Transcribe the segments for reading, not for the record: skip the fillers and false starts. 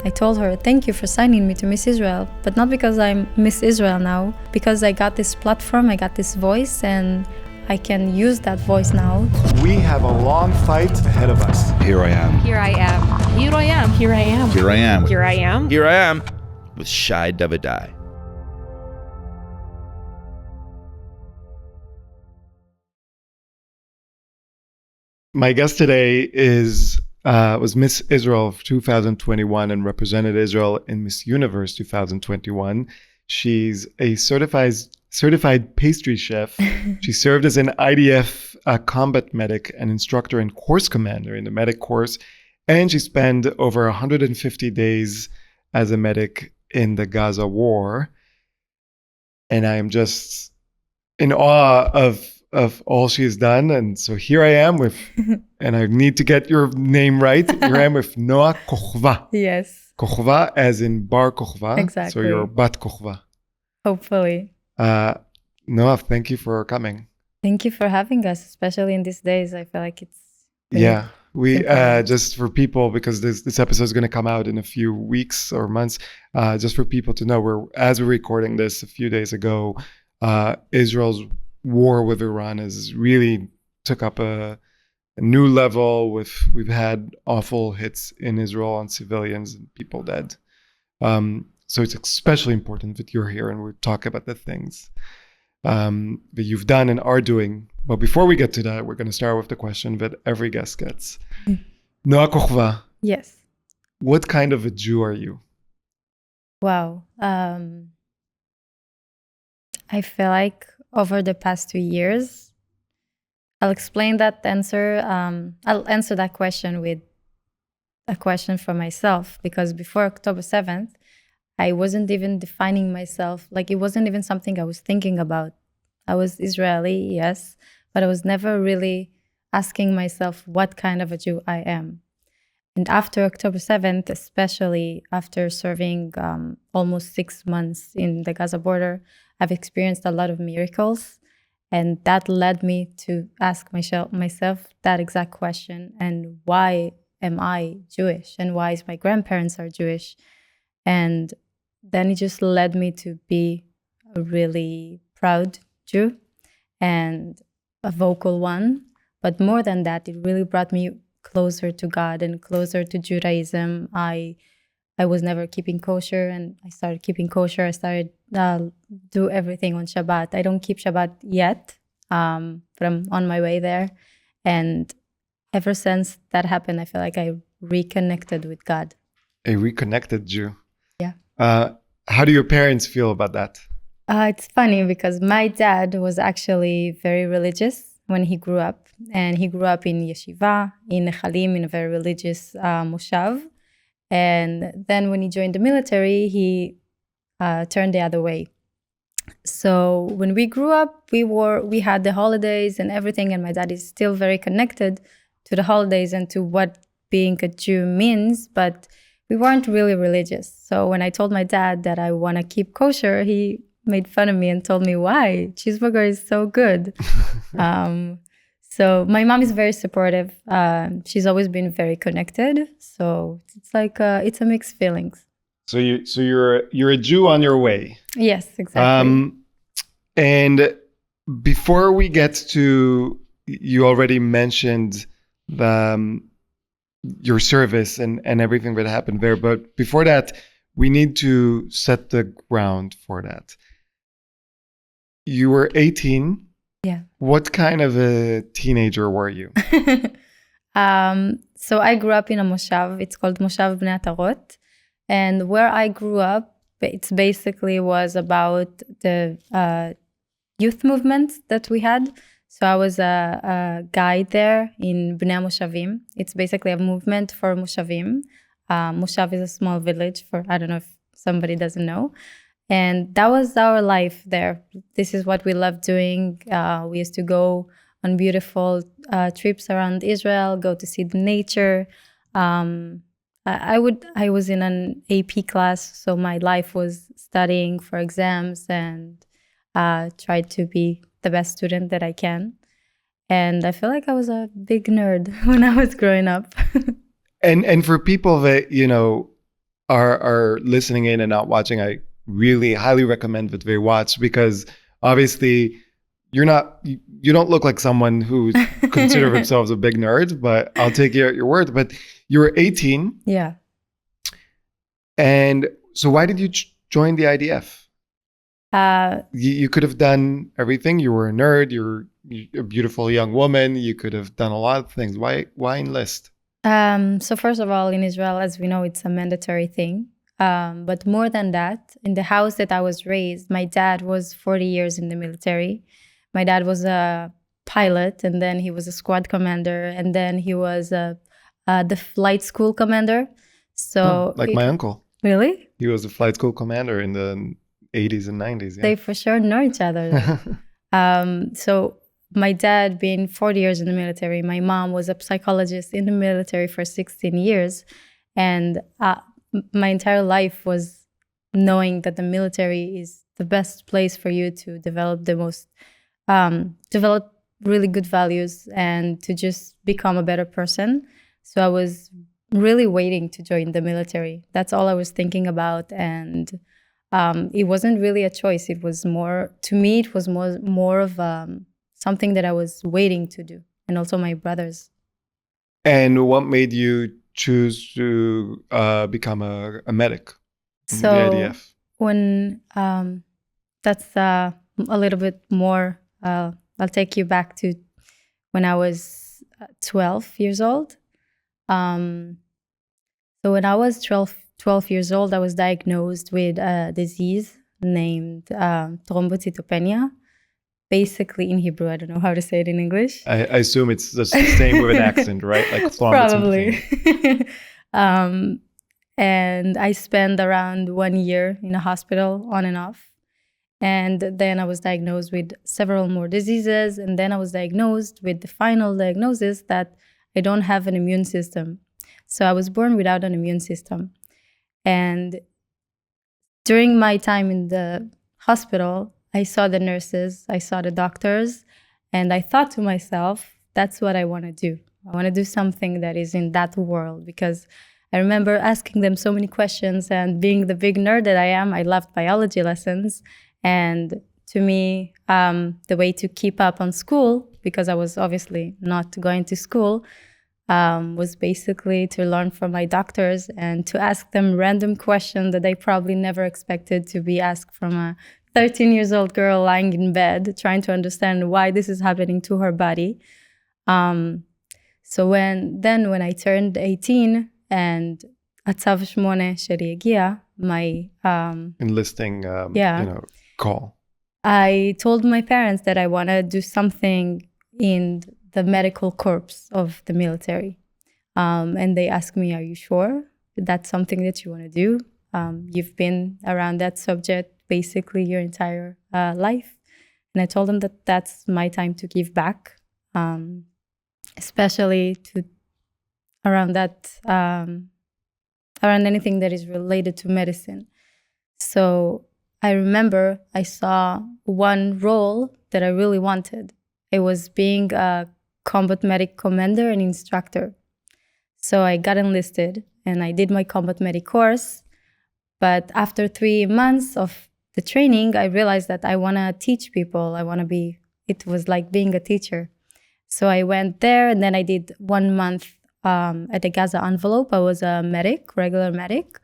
I told her, thank you for signing me to Miss Israel, but not because I'm Miss Israel now, because I got this platform, I got this voice, and I can use that voice now. We have a long fight ahead of us. Here I am. Here I am. Here I am. Here I am. Here I am. Here I am. Here I am with Shai Davidai. My guest today was Miss Israel of 2021 and represented Israel in Miss Universe 2021. She's a certified pastry chef. She served as an IDF combat medic and instructor and course commander in the medic course. And she spent over 150 days as a medic in the Gaza war. And I am just in awe of all she has done. And so here I am with, and I need to get your name right. Here I am with Noa Cochva. Yes. Cochva as in Bar Cochva. Exactly. So you're Bat Cochva. Hopefully. Noa, thank you for coming. Thank you for having us, especially in these days. I feel like it's... Yeah. We just for people, because this episode is going to come out in a few weeks or months, just for people to know, as we're recording this a few days ago, Israel's war with Iran has really took up a new level. We've had awful hits in Israel on civilians and people dead. So it's especially important that you're here and we talk about the things that you've done and are doing. But before we get to that, we're going to start with the question that every guest gets. Noa Cochva. Yes. What kind of a Jew are you? Wow. I feel like over the past 2 years, I'll explain that answer. I'll answer that question with a question for myself, because before October 7th, I wasn't even defining myself. Like, it wasn't even something I was thinking about. I was Israeli, yes, but I was never really asking myself what kind of a Jew I am. And after October 7th, especially after serving almost 6 months in the Gaza border, I've experienced a lot of miracles. And that led me to ask myself that exact question. And why am I Jewish? And why is my grandparents are Jewish? And then it just led me to be a really proud Jew and a vocal one. But more than that, it really brought me closer to God and closer to Judaism. I was never keeping kosher, and I started keeping kosher. I started do everything on Shabbat. I don't keep Shabbat yet, but I'm on my way there. And ever since that happened, I feel like I reconnected with God. A reconnected Jew. Yeah. How do your parents feel about that? It's funny because my dad was actually very religious when he grew up. And he grew up in yeshiva, in Nechalim, in a very religious moshav. And then when he joined the military, he turned the other way. So when we grew up, we had the holidays and everything, and my dad is still very connected to the holidays and to what being a Jew means, but we weren't really religious. So when I told my dad that I want to keep kosher, he made fun of me and told me, why? Cheeseburger is so good. So my mom is very supportive. She's always been very connected. So it's like it's a mixed feelings. So you're a Jew on your way. Yes, exactly. And before we get to, you already mentioned your service and everything that happened there. But before that, we need to set the ground for that. You were 18. Yeah. What kind of a teenager were you? So I grew up in a moshav. It's called Moshav Bnei Atarot. And where I grew up, it's basically was about the youth movement that we had. So I was a guide there in Bnei Moshavim. It's basically a movement for Moshavim. Moshav is a small village for, I don't know if somebody doesn't know. And that was our life there. This is what we loved doing. We used to go on beautiful trips around Israel, go to see the nature. I was in an AP class, so my life was studying for exams and tried to be the best student that I can. And I feel like I was a big nerd when I was growing up. And for people that, are listening in and not watching, I really highly recommend that they watch, because obviously you don't look like someone who consider themselves a big nerd, but I'll take you at your word. But you were 18. Yeah. And so why did you join the IDF? You could have done everything. You were a nerd. You're a beautiful young woman. You could have done a lot of things. Why enlist? So first of all, in Israel, as we know, it's a mandatory thing. But more than that, in the house that I was raised, my dad was 40 years in the military. My dad was a pilot, and then he was a squad commander, and then he was the flight school commander. So like my uncle. Really? He was a flight school commander in the 80s and 90s. Yeah. They for sure know each other. So my dad being 40 years in the military, my mom was a psychologist in the military for 16 years. And my entire life was knowing that the military is the best place for you to develop develop really good values and to just become a better person. So I was really waiting to join the military. That's all I was thinking about. And it wasn't really a choice. It was more, to me, it was more of something that I was waiting to do. And also my brothers. And what made you choose to become a medic in the IDF? When that's a little bit more, I'll take you back to when I was 12 years old. So when I was 12 years old, I was diagnosed with a disease named thrombocytopenia. Basically, in Hebrew, I don't know how to say it in English. I assume it's the same with an accent, right? Like probably. And I spent around 1 year in a hospital on and off. And then I was diagnosed with several more diseases. And then I was diagnosed with the final diagnosis that I don't have an immune system. So I was born without an immune system. And during my time in the hospital, I saw the nurses, I saw the doctors, and I thought to myself, that's what I want to do. I want to do something that is in that world, because I remember asking them so many questions, and being the big nerd that I am, I loved biology lessons. And to me, the way to keep up on school, because I was obviously not going to school, was basically to learn from my doctors and to ask them random questions that I probably never expected to be asked from a 13-year-old girl lying in bed, trying to understand why this is happening to her body. So when I turned 18 and הצו 8 שלי הגיע, my enlisting call, I told my parents that I want to do something in the medical corps of the military. And they asked me, are you sure that's something that you want to do? You've been around that subject basically your entire life. And I told them that that's my time to give back, especially to around anything that is related to medicine. So I remember I saw one role that I really wanted. It was being a combat medic commander and instructor. So I got enlisted and I did my combat medic course. But after 3 months of the training, I realized that I want to teach people. It was like being a teacher. So I went there, and then I did 1 month at the Gaza envelope. I was a medic, regular medic.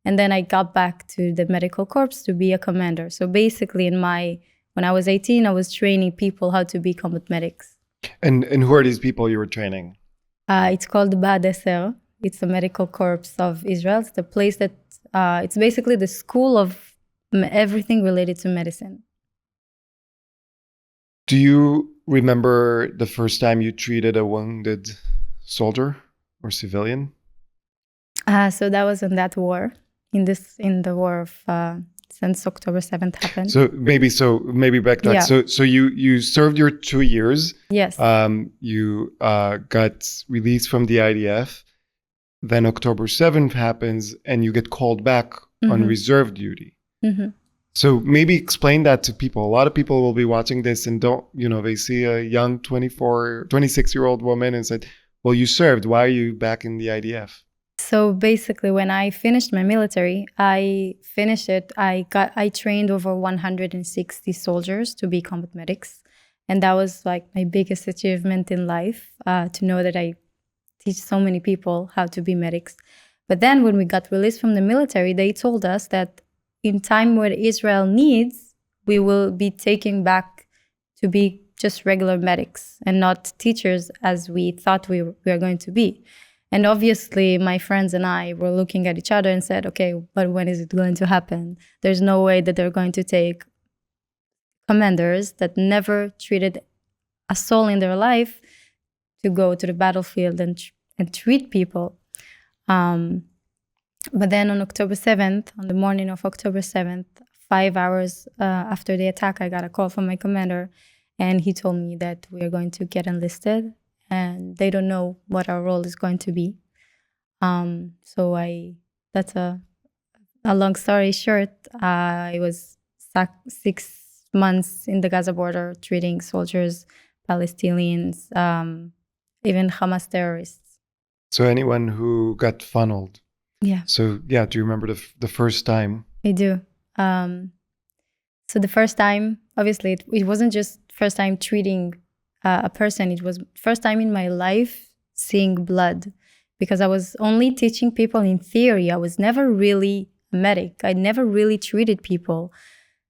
And then I got back to the medical corps to be a commander. So basically when I was 18, I was training people how to be combat medics. And who are these people you were training? It's called Ba'ad It's the medical corps of Israel. It's the place that, it's basically the school of everything related to medicine. Do you remember the first time you treated a wounded soldier or civilian? So that was in that war, in the war of since October 7th happened. So maybe backtrack. Yeah. So you served your 2 years. Yes. You got released from the IDF. Then October 7th happens and you get called back on reserve duty. Mm-hmm. So maybe explain that to people. A lot of people will be watching this and they see a young 26-year-old woman and said, well, you served. Why are you back in the IDF? So basically, when I finished my military, I trained over 160 soldiers to be combat medics. And that was like my biggest achievement in life, to know that I teach so many people how to be medics. But then when we got released from the military, they told us that in time where Israel needs, we will be taken back to be just regular medics and not teachers as we thought we were going to be. And obviously, my friends and I were looking at each other and said, okay, but when is it going to happen? There's no way that they're going to take commanders that never treated a soul in their life to go to the battlefield and treat people. But then on October 7th, on the morning of October 7th, 5 hours after the attack, I got a call from my commander, and he told me that we are going to get enlisted, and they don't know what our role is going to be. That's a long story short. I was 6 months in the Gaza border treating soldiers, Palestinians, even Hamas terrorists. So anyone who got funneled. Yeah. So yeah, do you remember the first time? I do. So the first time, obviously, it wasn't just first time treating a person. It was first time in my life seeing blood, because I was only teaching people in theory. I was never really a medic. I never really treated people.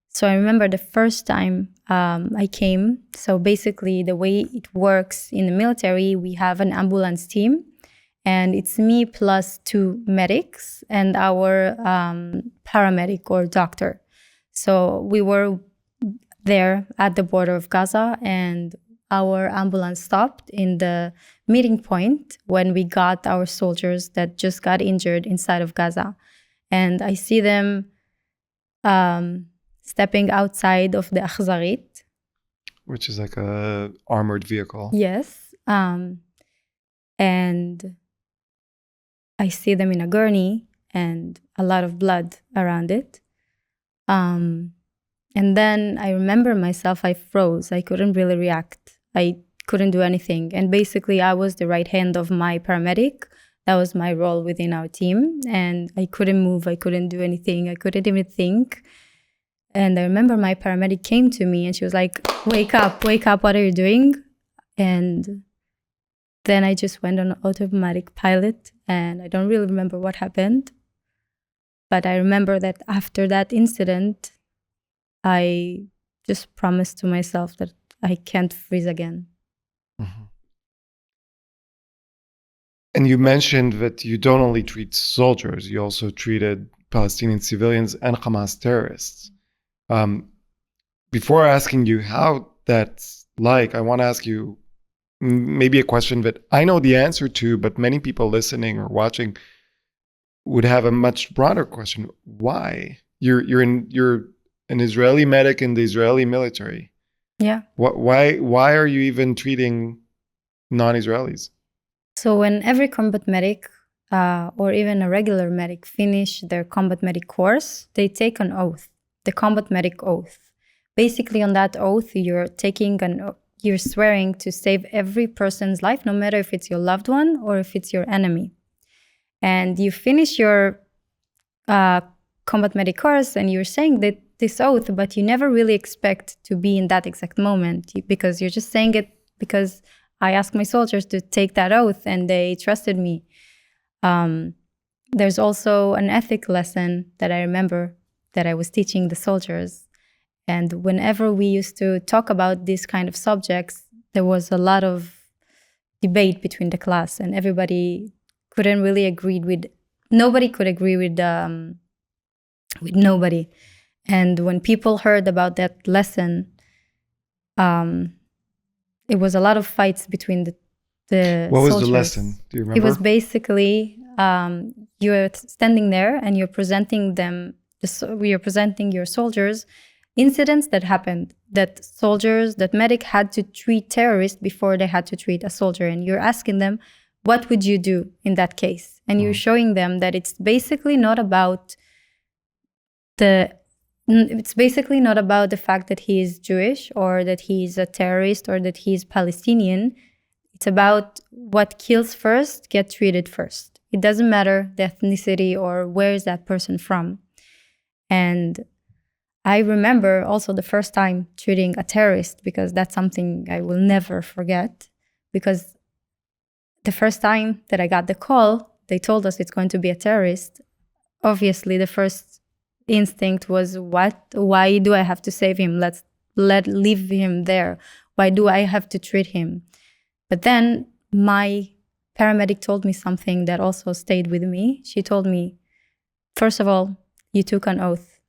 So I remember the first time I came. So basically, the way it works in the military, we have an ambulance team, and it's me plus 2 medics and our paramedic or doctor. So we were there at the border of Gaza, and our ambulance stopped in the meeting point when we got our soldiers that just got injured inside of Gaza. And I see them stepping outside of the Akhzarit. Which is like a armored vehicle. Yes. And I see them in a gurney and a lot of blood around it. And then I remember myself, I froze. I couldn't really react. I couldn't do anything. And basically, I was the right hand of my paramedic. That was my role within our team. And I couldn't move. I couldn't do anything. I couldn't even think. And I remember my paramedic came to me and she was like, wake up, what are you doing? And then I just went on automatic pilot, and I don't really remember what happened. But I remember that after that incident, I just promised to myself that I can't freeze again. Mm-hmm. And you mentioned that you don't only treat soldiers, you also treated Palestinian civilians and Hamas terrorists. Before asking you how that's like, I want to ask you maybe a question that I know the answer to, but many people listening or watching would have a much broader question. Why? You're an Israeli medic in the Israeli military. Yeah. Why are you even treating non-Israelis? So when every combat medic or even a regular medic finish their combat medic course, they take an oath, the combat medic oath. Basically, on that oath, you're swearing to save every person's life, no matter if it's your loved one or if it's your enemy. And you finish your combat medic course and you're saying that this oath, but you never really expect to be in that exact moment, because you're just saying it because I asked my soldiers to take that oath and they trusted me. There's also an ethic lesson that I remember that I was teaching the soldiers. And whenever we used to talk about these kind of subjects, there was a lot of debate between the class, and everybody couldn't really agree with, nobody could agree with nobody. And when people heard about that lesson, it was a lot of fights between the What was soldiers. the lesson? Do you remember? It was basically you're standing there and you're presenting your soldiers incidents that happened, that medic had to treat terrorists before they had to treat a soldier, and you're asking them, what would you do in that case? And you're showing them that it's basically not about the fact that he is Jewish or that he is a terrorist or that he is Palestinian. It's about what kills first, get treated first It doesn't matter the ethnicity or where is that person from. And I remember also the first time treating a terrorist, because that's something I will never forget. Because the first time that I got the call, they told us it's going to be a terrorist. Obviously, the first instinct was, what? Why do I have to save him? Leave him there. Why do I have to treat him? But then my paramedic told me something that also stayed with me. She told me, first of all, you took an oath,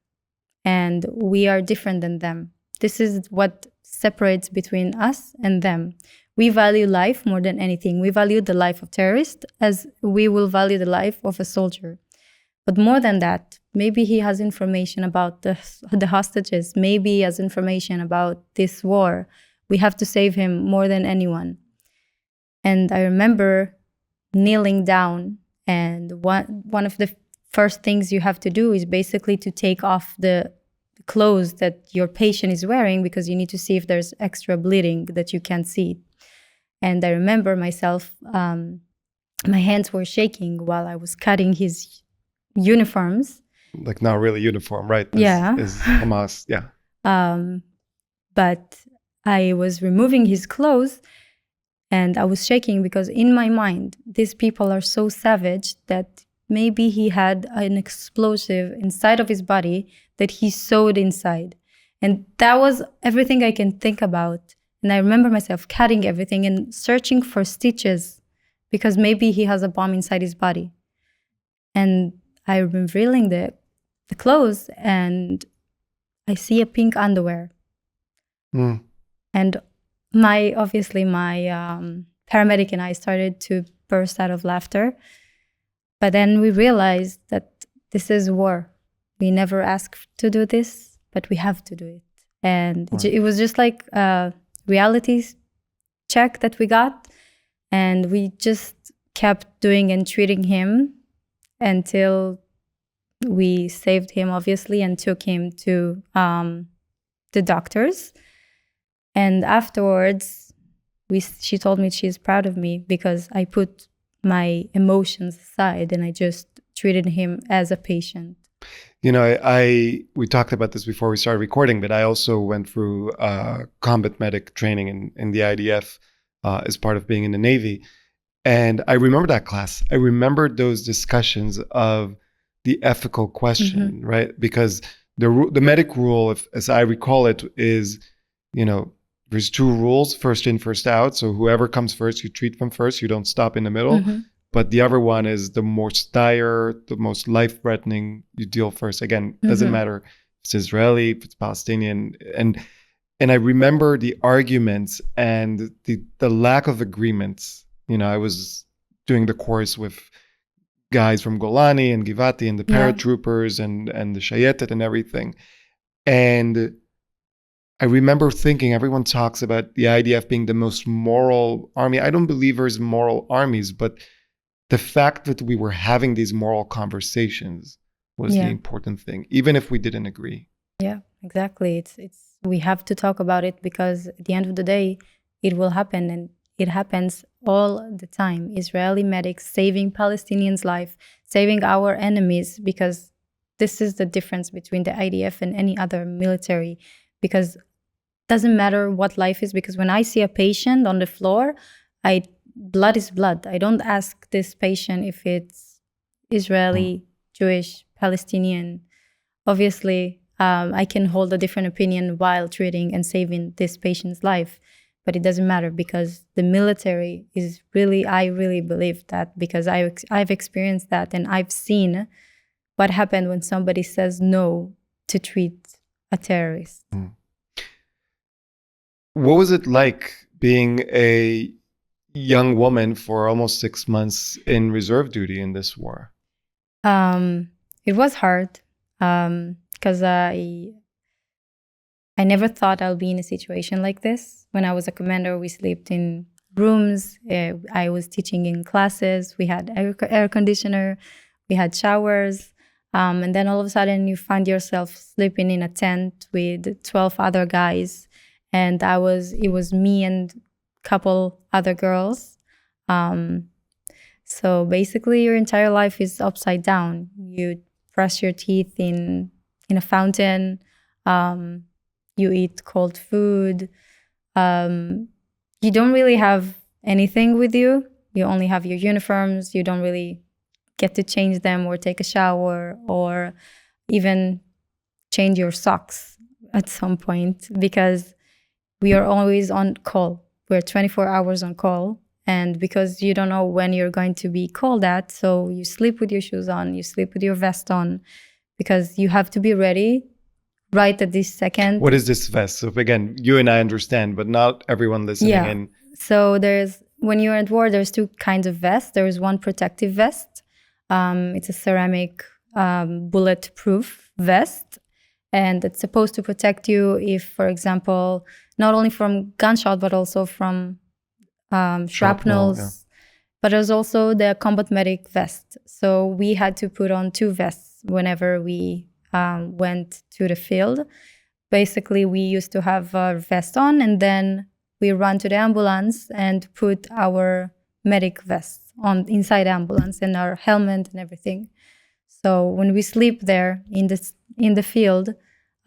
and we are different than them. This is what separates between us and them. We value life more than anything. We value the life of terrorists as we will value the life of a soldier. But more than that, maybe he has information about the hostages. Maybe he has information about this war. We have to save him more than anyone. And I remember kneeling down, and one of the first things you have to do is basically to take off the clothes that your patient is wearing, because you need to see if there's extra bleeding that you can't see. And I remember myself, my hands were shaking while I was cutting his uniforms. Like not really uniform, right? Yeah. Is Hamas, yeah. But I was removing his clothes, and I was shaking because in my mind, these people are so savage that maybe he had an explosive inside of his body that he sewed inside. And that was everything I can think about. And I remember myself cutting everything and searching for stitches because maybe he has a bomb inside his body. And I'm revealing the clothes, and I see a pink underwear. And my paramedic and I started to burst out of laughter. But then we realized that this is war. We never asked to do this, but we have to do it. And it was just like a reality check that we got. And we just kept doing and treating him until we saved him, obviously, and took him to the doctors. And afterwards, she told me she's proud of me because I put my emotions aside and I just treated him as a patient. You know, we talked about this before we started recording, but I also went through combat medic training in the IDF as part of being in the Navy. And I remember that class. I remember those discussions of the ethical question, right? Because the medic rule, as I recall it, is, there's two rules: first in, first out. So whoever comes first, you treat them first. You don't stop in the middle. But the other one is the most dire, the most life-threatening, you deal first. Again, doesn't matter if it's Israeli, if it's Palestinian. And I remember the arguments and the lack of agreements. I was doing the course with guys from Golani and Givati and the paratroopers and the Shayetet and everything. And I remember thinking, everyone talks about the IDF being the most moral army. I don't believe there's moral armies, but the fact that we were having these moral conversations was the important thing, even if we didn't agree. Yeah, exactly. We have to talk about it because at the end of the day, it will happen, and it happens all the time. Israeli medics saving Palestinians' life, saving our enemies, because this is the difference between the IDF and any other military. Because it doesn't matter what life is, because when I see a patient on the floor, blood is blood. I don't ask this patient if it's Israeli, Jewish, Palestinian. Obviously, I can hold a different opinion while treating and saving this patient's life. But it doesn't matter because the military is really, I really believe that, because I've experienced that, and I've seen what happened when somebody says no to treat a terrorist. What was it like being a young woman for almost 6 months in reserve duty in this war? It was hard because I never thought I'll be in a situation like this. When I was a commander, we slept in rooms. I was teaching in classes. We had air conditioner. We had showers. And then all of a sudden you find yourself sleeping in a tent with 12 other guys. And it was me and a couple other girls. So basically, your entire life is upside down. You brush your teeth in a fountain. You eat cold food. You don't really have anything with you. You only have your uniforms. You don't really get to change them or take a shower or even change your socks at some point, because we are always on call. We're 24 hours on call. And because you don't know when you're going to be called at, so you sleep with your shoes on, you sleep with your vest on, because you have to be ready right at this second. What is this vest? So again, you and I understand, but not everyone listening in. So when you're at war, there's two kinds of vests. There's one protective vest. It's a ceramic bulletproof vest. And it's supposed to protect you if, for example, not only from gunshot, but also from shrapnels. But there's also the combat medic vest. So we had to put on two vests whenever we went to the field. Basically, we used to have a vest on, and then we run to the ambulance and put our medic vests on inside the ambulance and our helmet and everything. So when we sleep there in the field,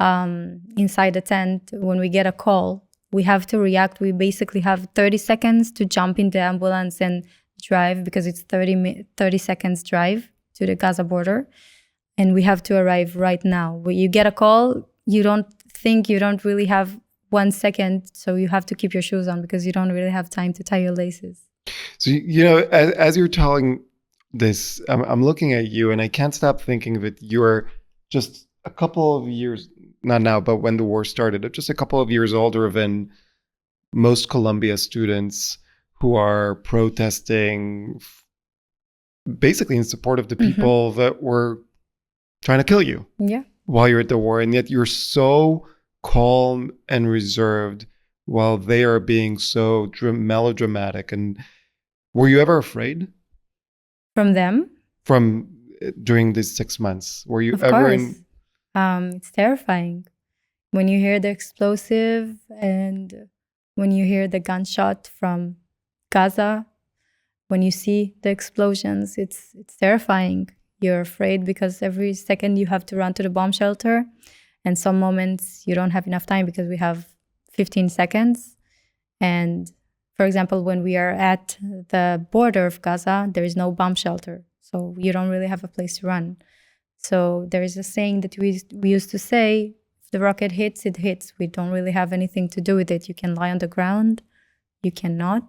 inside the tent, when we get a call, we have to react. We basically have 30 seconds to jump in the ambulance and drive, because it's 30 seconds drive to the Gaza border. And we have to arrive right now. When you get a call, you don't really have 1 second. So you have to keep your shoes on, because you don't really have time to tie your laces. So, as you're telling this, I'm looking at you and I can't stop thinking that you're just a couple of years, not now, but when the war started, just a couple of years older than most Columbia students who are protesting basically in support of the people that were trying to kill you while you're at the war. And yet you're so calm and reserved while they are being so melodramatic. And were you ever afraid? From them? From during these 6 months? Were you of ever course. It's terrifying. When you hear the explosive and when you hear the gunshot from Gaza, when you see the explosions, it's terrifying. You're afraid because every second you have to run to the bomb shelter. And some moments you don't have enough time because we have 15 seconds. And for example, when we are at the border of Gaza, there is no bomb shelter. So you don't really have a place to run. So there is a saying that we used to say, if the rocket hits, it hits. We don't really have anything to do with it. You can lie on the ground. You cannot.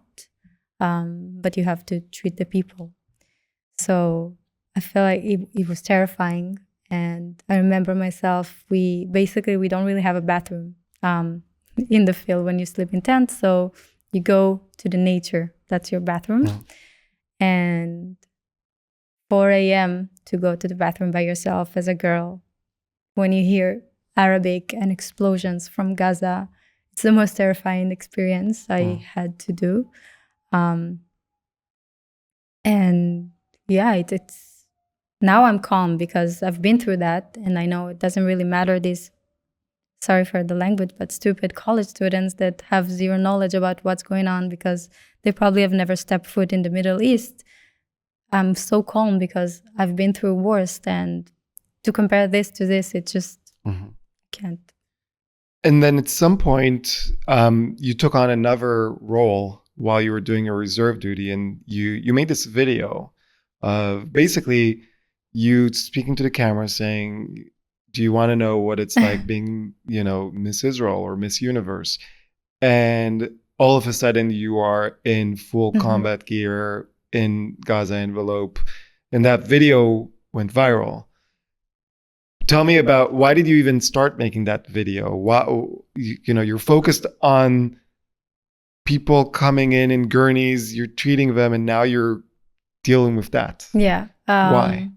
But you have to treat the people. So I feel like it was terrifying. And I remember myself, we don't really have a bathroom in the field when you sleep in tents. So you go to the nature. That's your bathroom. Yeah. And 4 a.m. to go to the bathroom by yourself as a girl, when you hear Arabic and explosions from Gaza, it's the most terrifying experience I had to do. And yeah, it's now I'm calm because I've been through that, and I know it doesn't really matter these, sorry for the language, but stupid college students that have zero knowledge about what's going on because they probably have never stepped foot in the Middle East. I'm so calm because I've been through worse, and to compare this to this, it just can't. And then at some point, you took on another role while you were doing your reserve duty, and you made this video of basically you speaking to the camera saying, do you want to know what it's like being, Miss Israel or Miss Universe? And all of a sudden you are in full combat gear in Gaza envelope, and that video went viral. Tell me about, why did you even start making that video? Why, you're focused on people coming in gurneys, you're treating them, and now you're dealing with that. Yeah. Why?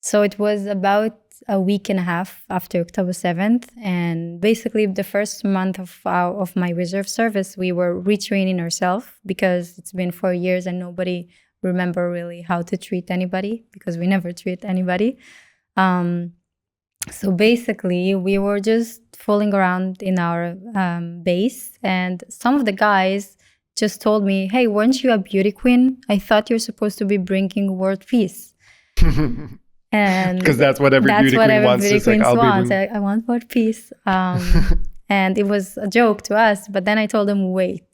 So it was about a week and a half after October 7th. And basically the first month of my reserve service, we were retraining ourselves because it's been 4 years and nobody remember really how to treat anybody because we never treat anybody. So basically we were just fooling around in our base, and some of the guys just told me, hey, weren't you a beauty queen? I thought you're supposed to be bringing world peace. And Because that's what every beauty queen wants. Beauty It's like, queens I'll want. be I want world peace. And it was a joke to us. But then I told them, wait,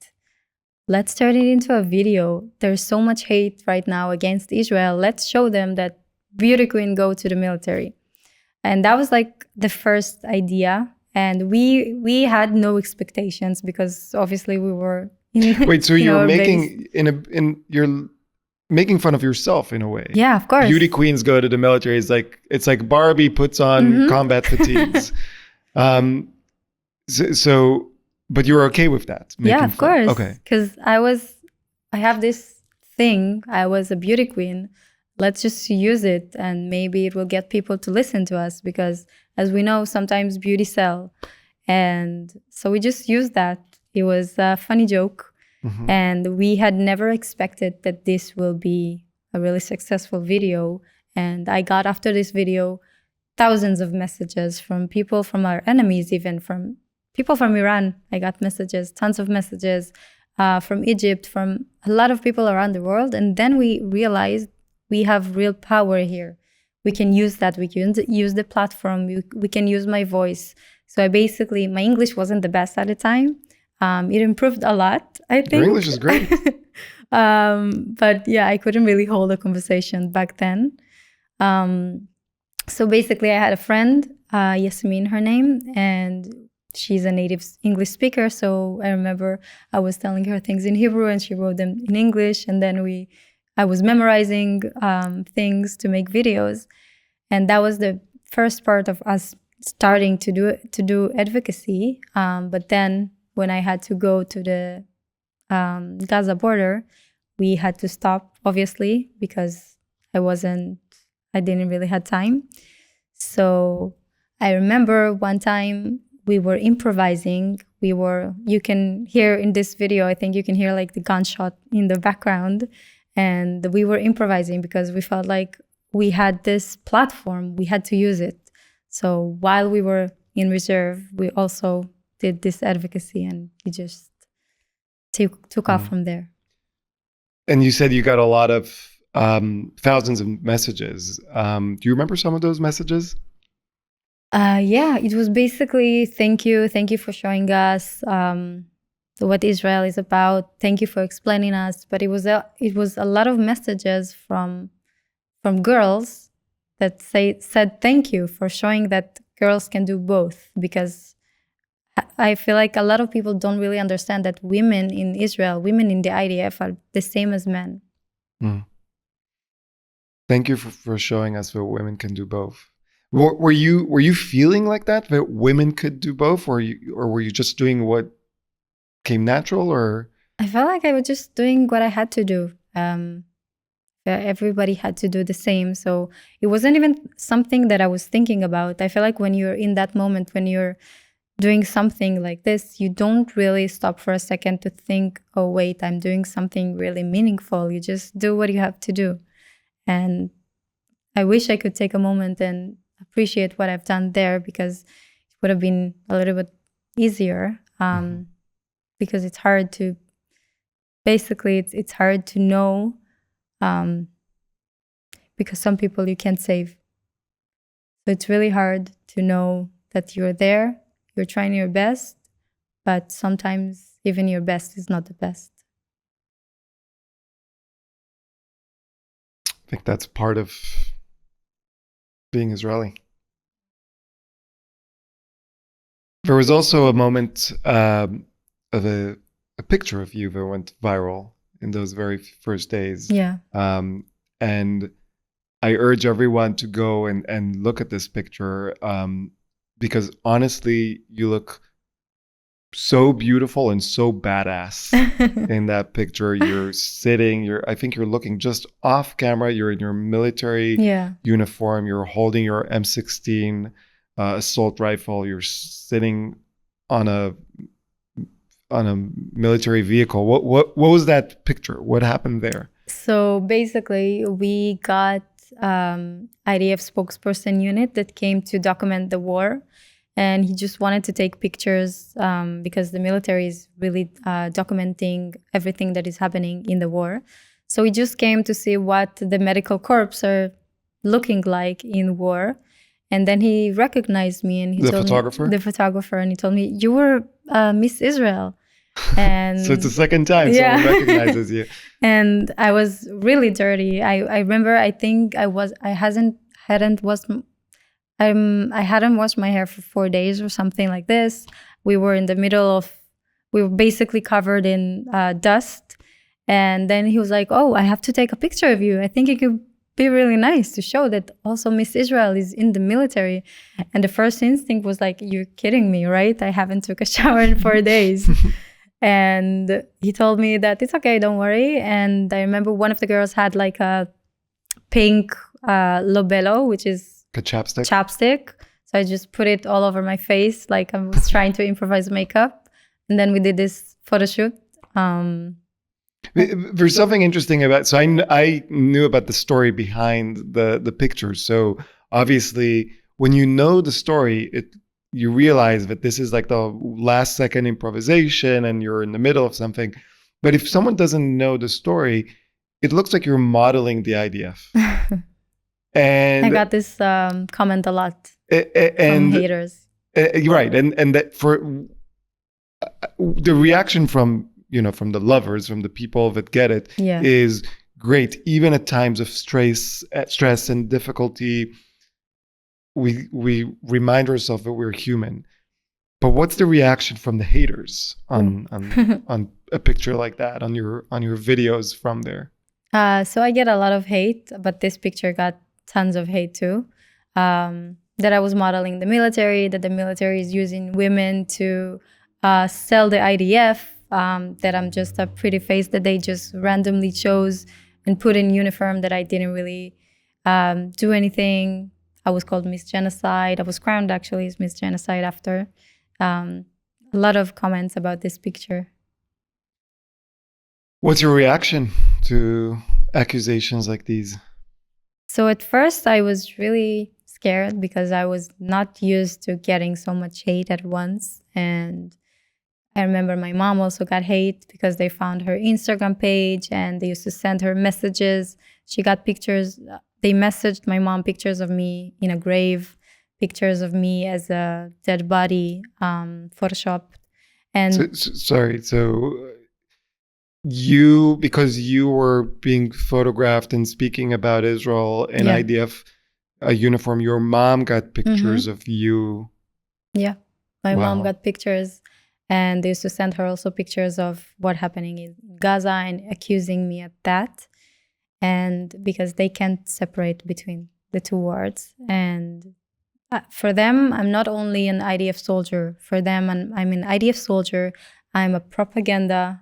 let's turn it into a video. There's so much hate right now against Israel. Let's show them that beauty queen go to the military. And that was like the first idea. And we had no expectations because obviously we were in Wait, so in you're our making base. you're making fun of yourself in a way. Yeah, of course. Beauty queens go to the military. It's like Barbie puts on combat fatigues. So, but you're okay with that? Yeah, of course. Okay. Because I have this thing. I was a beauty queen. Let's just use it, and maybe it will get people to listen to us because, as we know, sometimes beauty sell. And so we just used that. It was a funny joke. And we had never expected that this will be a really successful video. And I got, after this video, thousands of messages from people, from our enemies, even from people from Iran. I got messages, tons of messages from Egypt, from a lot of people around the world. And then we realized we have real power here. We can use that. We can use the platform. We can use my voice. So my English wasn't the best at the time. It improved a lot, I think. Your English is great. But yeah, I couldn't really hold a conversation back then. So basically, I had a friend, Yasmin, her name, and she's a native English speaker. So I remember I was telling her things in Hebrew and she wrote them in English. And then I was memorizing things to make videos. And that was the first part of us starting to do advocacy. But then when I had to go to the Gaza border, we had to stop, obviously, because I didn't really have time. So I remember one time we were improvising. You can hear in this video, I think you can hear like the gunshot in the background. And we were improvising because we felt like we had this platform, we had to use it. So while we were in reserve, we also did this advocacy, and we just took off from there. And you said you got a lot of thousands of messages. Do you remember some of those messages? Yeah, it was basically thank you for showing us what Israel is about. Thank you for explaining us. But it was a lot of messages from girls that said thank you for showing that girls can do both, because I feel like a lot of people don't really understand that women in Israel, women in the IDF are the same as men. Thank you for showing us that women can do both. Were you feeling like that women could do both, or were you just doing what came natural? Or I felt like I was just doing what I had to do. Everybody had to do the same, so it wasn't even something that I was thinking about. I feel like when you're in that moment, when you're doing something like this, you don't really stop for a second to think, oh wait, I'm doing something really meaningful. You just do what you have to do. And I wish I could take a moment and appreciate what I've done there, because it would have been a little bit easier. Because it's hard to, basically it's hard to know, because some people you can't save. So it's really hard to know that you're there, you're trying your best, but sometimes even your best is not the best. I think that's part of being Israeli. There was also a moment of a picture of you that went viral in those very first days. Yeah. And I urge everyone to go and look at this picture, because honestly, you look so beautiful and so badass in that picture. You're sitting, I think you're looking just off camera. You're in your military uniform. You're holding your M16 assault rifle. You're sitting on a military vehicle. What was that picture? What happened there? So basically, we got IDF spokesperson unit that came to document the war. and he just wanted to take pictures because the military is really documenting everything that is happening in the war. So he just came to see what the medical corps are looking like in war. And then he recognized me, and he The told photographer? me, the photographer, and he told me, "You were Miss Israel." And So it's the second time Yeah. someone recognizes you. and I was really dirty. I remember. I think I hadn't washed. I hadn't washed my hair for 4 days or something like this. We were in the middle of. We were basically covered in dust. And then he was like, "Oh, I have to take a picture of you. I think it could be really nice to show that also Miss Israel is in the military." And the first instinct was like, "You're kidding me, right? I haven't took a shower in 4 days." And he told me that it's okay, don't worry. And I remember one of the girls had like a pink lobello, which is A chapstick? chapstick. So I just put it all over my face, like I was trying to improvise makeup. And then we did this photo shoot. There's something interesting about, so I knew about the story behind the pictures. So obviously when you know the story, you realize that this is like the last second improvisation and you're in the middle of something. But if someone doesn't know the story, it looks like you're modeling the IDF. And I got this comment a lot and from haters. right. And that for the reaction from the lovers, from the people that get it, Yeah. is great. Even at times of stress and difficulty, we remind ourselves that we're human. But what's the reaction from the haters on a picture like that, on your videos from there? So I get a lot of hate, but this picture got tons of hate too. That I was modeling the military, that the military is using women to sell the IDF, that I'm just a pretty face that they just randomly chose and put in uniform, that I didn't really do anything. I was called Miss Genocide. I was crowned actually as Miss Genocide after. A lot of comments about this picture. What's your reaction to accusations like these? So at first I was really scared because I was not used to getting so much hate at once. And I remember my mom also got hate because they found her Instagram page and they used to send her messages. She got pictures. They messaged my mom pictures of me in a grave, pictures of me as a dead body, photoshopped. And Sorry. So because you were being photographed and speaking about Israel and Yeah. IDF uniform, your mom got pictures of you. Yeah, my Wow. mom got pictures, and they used to send her also pictures of what happening in Gaza and accusing me at that. And because they can't separate between the two words. And for them, I'm not only an IDF soldier. For them, I'm an IDF soldier. I'm a propaganda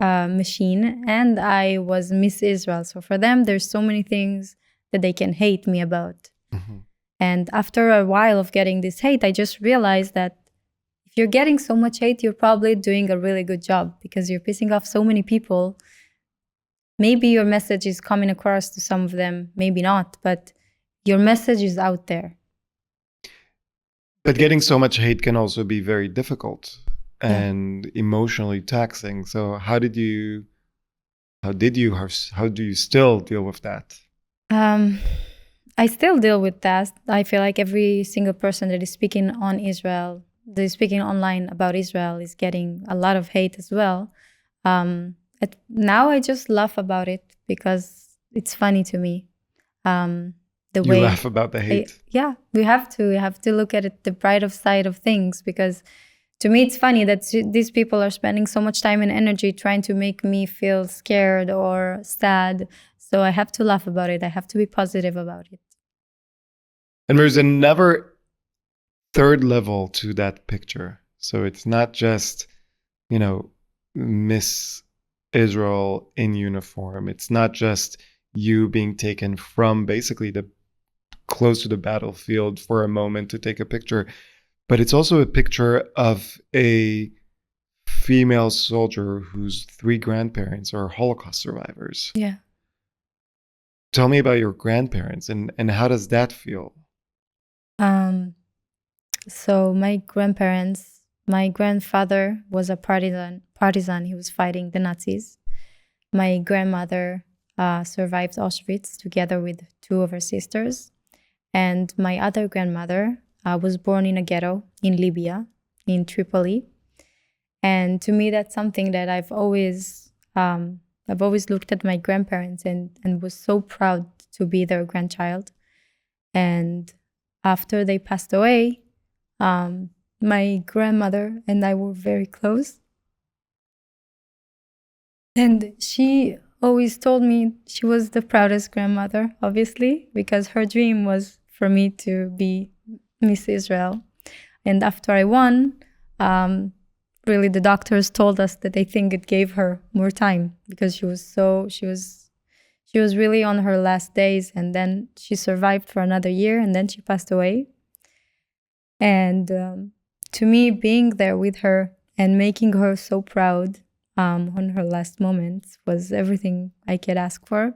machine, and I was Miss Israel. So for them, there's so many things that they can hate me about. Mm-hmm. And after a while of getting this hate, I just realized that if you're getting so much hate, you're probably doing a really good job because you're pissing off so many people. Maybe your message is coming across to some of them, maybe not, but your message is out there. But getting so much hate can also be very difficult and emotionally taxing. So how do you still deal with that? I still deal with that. I feel like every single person that is speaking on Israel, that is speaking online about Israel, is getting a lot of hate as well. Now I just laugh about it because it's funny to me. You laugh about the hate. We have to look at it, the brighter side of things, because to me it's funny that these people are spending so much time and energy trying to make me feel scared or sad. So I have to laugh about it. I have to be positive about it. And there's another third level to that picture. So it's not just, Miss Israel in uniform. It's not just you being taken from basically close to the battlefield for a moment to take a picture, but it's also a picture of a female soldier whose 3 grandparents are Holocaust survivors. Yeah. Tell me about your grandparents and how does that feel? So my grandfather was a partisan. He was fighting the Nazis. My grandmother survived Auschwitz together with two of her sisters. And my other grandmother was born in a ghetto in Libya, in Tripoli. And to me, that's something that I've always looked at my grandparents and was so proud to be their grandchild. And after they passed away, my grandmother and I were very close. And she always told me she was the proudest grandmother, obviously, because her dream was for me to be Miss Israel. And after I won, really the doctors told us that they think it gave her more time because she was really on her last days, and then she survived for another year, and then she passed away. And to me, being there with her and making her so proud on her last moments was everything I could ask for.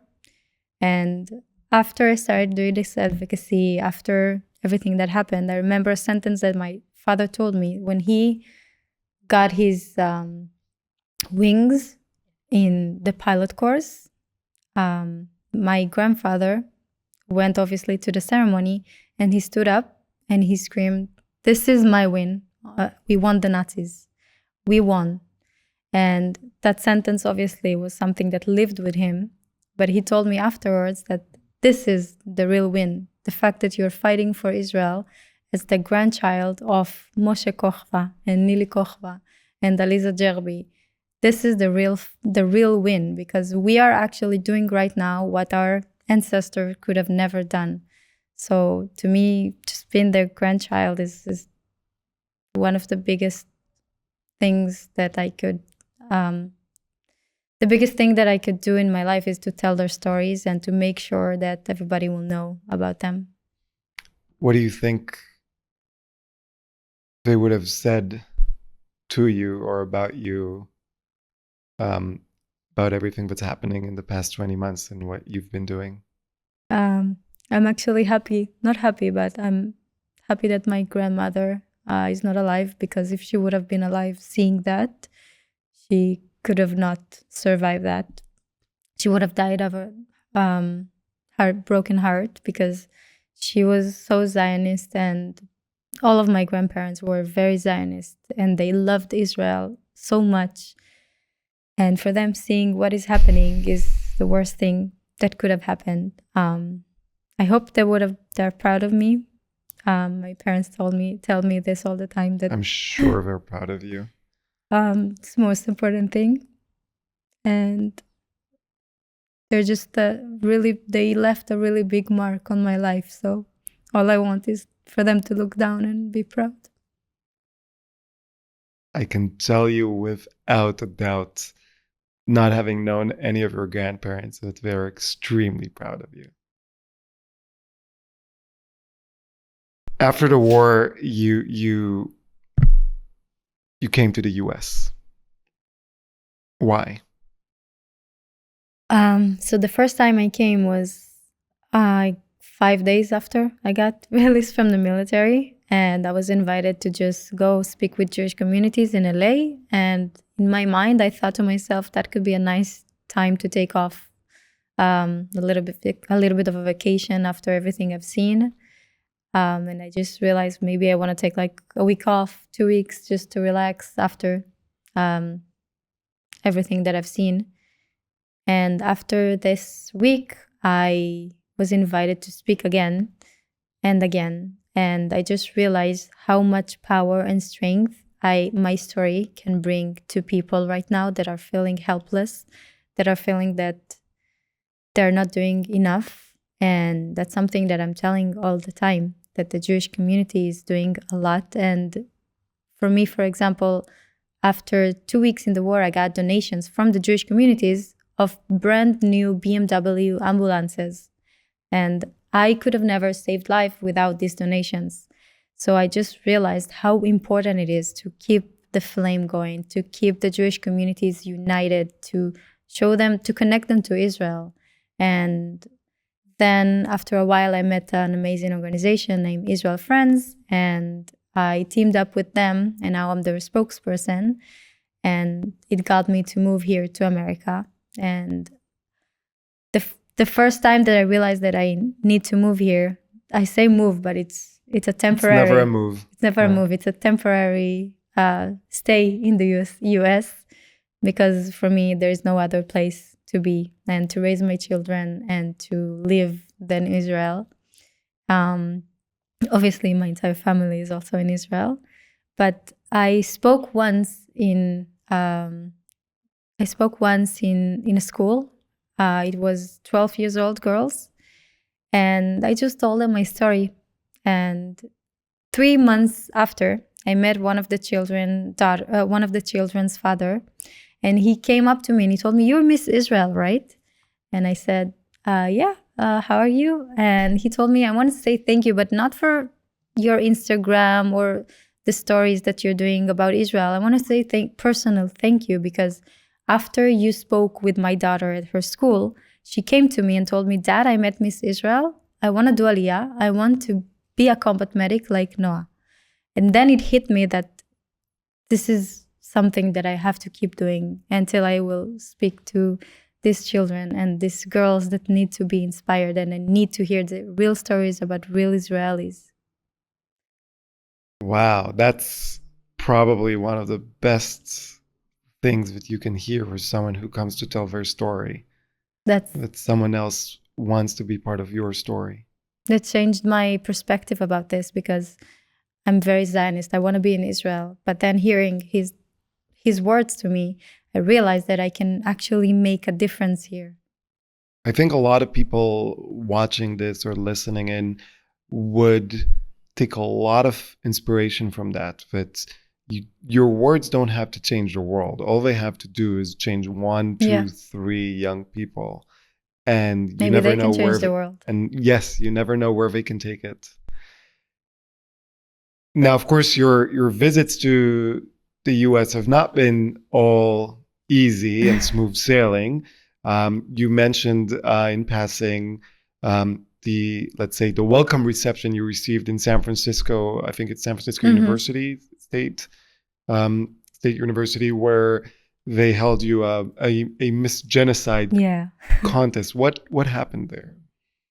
And after I started doing this advocacy, after everything that happened, I remember a sentence that my father told me when he got his wings in the pilot course. My grandfather went obviously to the ceremony, and he stood up and he screamed, "This is my win. We won the Nazis. We won." And that sentence obviously was something that lived with him. But he told me afterwards that this is the real win. The fact that you're fighting for Israel as the grandchild of Moshe Cochva and Nili Cochva and Aliza Jerbi. This is the real win, because we are actually doing right now what our ancestors could have never done. So to me, just being their grandchild is one of the biggest things that I could the biggest thing that I could do in my life is to tell their stories and to make sure that everybody will know about them. What do you think they would have said to you or about you, about everything that's happening in the past 20 months and what you've been doing? I'm actually not happy, but I'm happy that my grandmother is not alive, because if she would have been alive seeing that, she could have not survived that. She would have died of a broken heart, because she was so Zionist, and all of my grandparents were very Zionist, and they loved Israel so much. And for them, seeing what is happening is the worst thing that could have happened. I hope they're proud of me. My parents tell me this all the time, that I'm sure they're proud of you. it's the most important thing. And they're just they left a really big mark on my life. So all I want is for them to look down and be proud. I can tell you without a doubt, not having known any of your grandparents, that they're extremely proud of you. After the war, you came to the US. Why? So the first time I came was 5 days after I got released from the military, and I was invited to just go speak with Jewish communities in LA. And in my mind, I thought to myself that could be a nice time to take off a little bit of a vacation after everything I've seen. And I just realized maybe I want to take like a week off, 2 weeks, just to relax after everything that I've seen. And after this week, I was invited to speak again and again. And I just realized how much power and strength my story can bring to people right now that are feeling helpless, that are feeling that they're not doing enough. And that's something that I'm telling all the time, that the Jewish community is doing a lot. And for me, for example, after 2 weeks in the war, I got donations from the Jewish communities of brand new BMW ambulances. And I could have never saved life without these donations. So I just realized how important it is to keep the flame going, to keep the Jewish communities united, to show them, to connect them to Israel. And then after a while, I met an amazing organization named Israel Friends. And I teamed up with them, and now I'm their spokesperson. And it got me to move here to America. And the first time that I realized that I need to move here, I say move, but it's a temporary. It's never a move. It's never a move. It's a temporary stay in the US, because for me there's no other place to be and to raise my children and to live than Israel. Obviously, my entire family is also in Israel, but I spoke once in a school. It was 12 years old girls, and I just told them my story. And 3 months after, I met one of the children's father, and he came up to me and he told me, "You're Miss Israel, right?" And I said, "Yeah. How are you?" And he told me, "I want to say thank you, but not for your Instagram or the stories that you're doing about Israel. I want to say personal thank you, because after you spoke with my daughter at her school, she came to me and told me, 'Dad, I met Miss Israel. I want to do Aliyah. I want to be a combat medic like Noah.'" And then it hit me that this is something that I have to keep doing until I will speak to these children and these girls that need to be inspired, and I need to hear the real stories about real Israelis. Wow, that's probably one of the best things that you can hear for someone who comes to tell their story. That someone else wants to be part of your story. That changed my perspective about this, because I'm very Zionist. I want to be in Israel. But then hearing his words to me, I realized that I can actually make a difference here. I think a lot of people watching this or listening in would take a lot of inspiration from that. That your words don't have to change the world. All they have to do is change 1, 2, 3 young people. And you maybe never they know can change the world. And yes, you never know where they can take it. Now, of course, your visits to the US have not been all easy and smooth sailing. You mentioned in passing the welcome reception you received in San Francisco. I think it's San Francisco University, State University, where they held you a Miss Genocide contest. What happened there?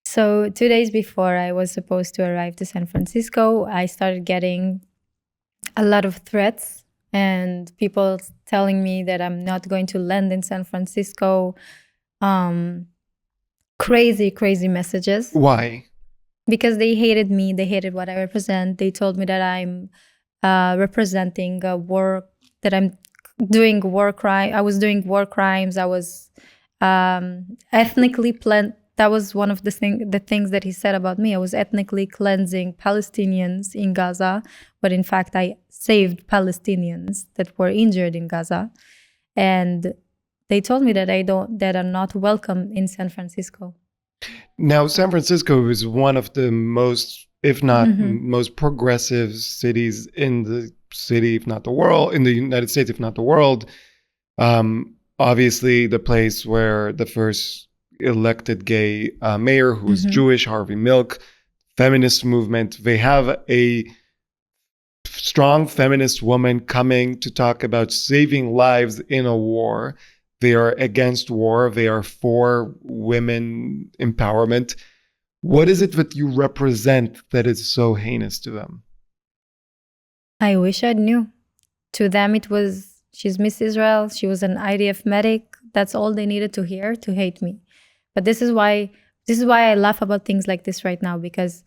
So 2 days before I was supposed to arrive to San Francisco, I started getting a lot of threats and people telling me that I'm not going to land in San Francisco. Crazy messages. Why? Because they hated me. They hated what I represent. They told me that I'm representing a war, that I'm doing war crime. I was doing war crimes. I was ethnically that was one of the things that he said about me. I was ethnically cleansing Palestinians in Gaza, but in fact I saved Palestinians that were injured in Gaza. And they told me that I'm not welcome in San Francisco. Now, San Francisco is one of the most, if not most progressive cities in the city, if not the world, in the United States, if not the world. Obviously, the place where the first elected gay mayor, who was Jewish, Harvey Milk, feminist movement. They have a strong feminist woman coming to talk about saving lives in a war. They are against war. They are for women empowerment. What is it that you represent that is so heinous to them? I wish I knew. To them, it was, she's Miss Israel. She was an IDF medic. That's all they needed to hear to hate me. But this is why I laugh about things like this right now, because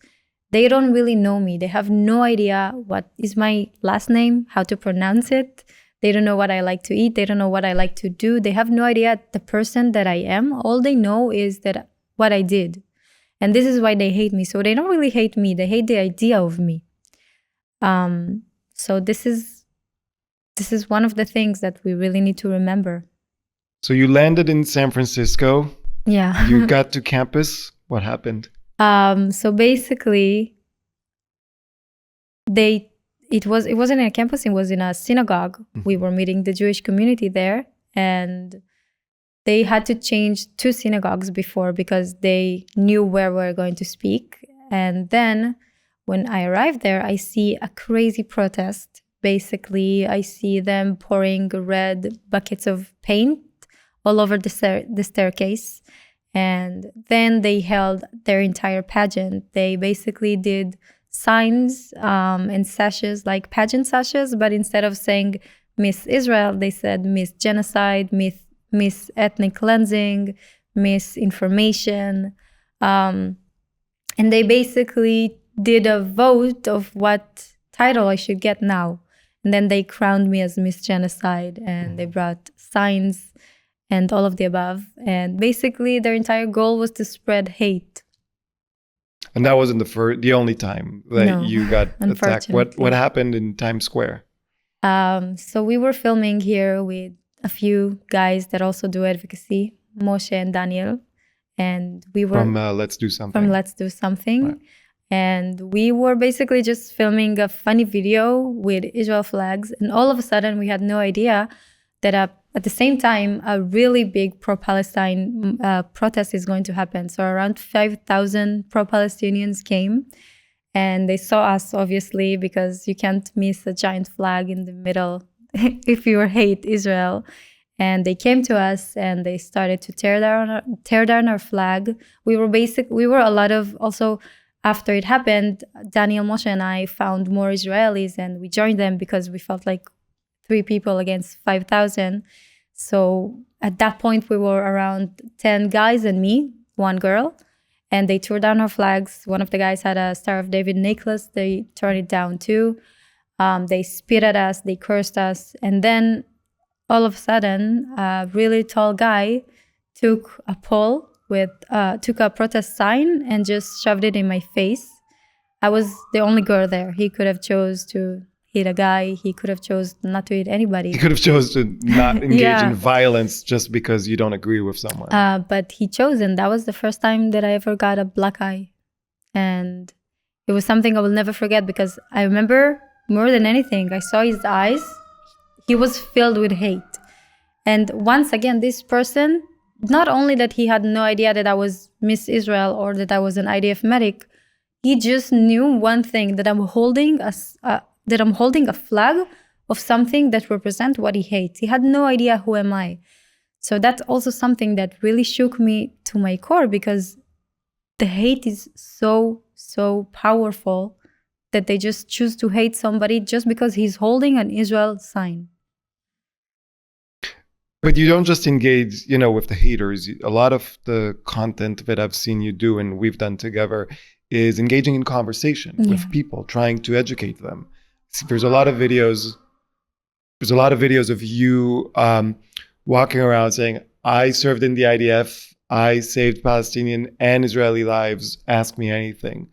they don't really know me. They have no idea what is my last name, how to pronounce it. They don't know what I like to eat. They don't know what I like to do. They have no idea the person that I am. All they know is that what I did. And this is why they hate me. So they don't really hate me. They hate the idea of me. So this is one of the things that we really need to remember. So you landed in San Francisco. Yeah. You got to campus. What happened? So basically, it wasn't in a campus. It was in a synagogue. We were meeting the Jewish community there, and they had to change 2 synagogues before because they knew where we were going to speak. And then when I arrived there, I see a crazy protest. Basically, I see them pouring red buckets of paint all over the staircase. And then they held their entire pageant. They basically did signs and sashes, like pageant sashes, but instead of saying Miss Israel, they said Miss Genocide, Miss Ethnic Cleansing, Miss Information. And they basically did a vote of what title I should get now. And then they crowned me as Miss Genocide, and they brought signs and all of the above. And basically their entire goal was to spread hate. And that wasn't the only time that you got attacked. What happened in Times Square? So we were filming here with a few guys that also do advocacy, Moshe and Daniel. And we were from Let's Do Something. Right. And we were basically just filming a funny video with Israel flags. And all of a sudden we had no idea that at the same time, a really big pro-Palestine protest is going to happen. So around 5,000 pro-Palestinians came, and they saw us, obviously, because you can't miss a giant flag in the middle if you hate Israel. And they came to us and they started to tear down our flag. We were a lot of, also after it happened, Daniel, Moshe and I found more Israelis, and we joined them because we felt like 3 people against 5,000. So at that point, we were around 10 guys and me, 1 girl, and they tore down our flags. One of the guys had a Star of David necklace. They turned it down too. They spit at us, they cursed us. And then all of a sudden, a really tall guy took a pole took a protest sign and just shoved it in my face. I was the only girl there. He could have chose to hit a guy. He could have chose not to hit anybody. He could have chose to not engage in violence just because you don't agree with someone. But he chose, and that was the first time that I ever got a black eye. And it was something I will never forget, because I remember more than anything, I saw his eyes. He was filled with hate. And once again, this person, not only that he had no idea that I was Miss Israel or that I was an IDF medic, he just knew one thing, that I'm holding a flag of something that represents what he hates. He had no idea who am I. So that's also something that really shook me to my core, because the hate is so, so powerful that they just choose to hate somebody just because he's holding an Israel sign. But you don't just engage, with the haters. A lot of the content that I've seen you do and we've done together is engaging in conversation with people, trying to educate them. There's a lot of videos of you walking around saying, I served in the IDF, I saved Palestinian and Israeli lives, ask me anything.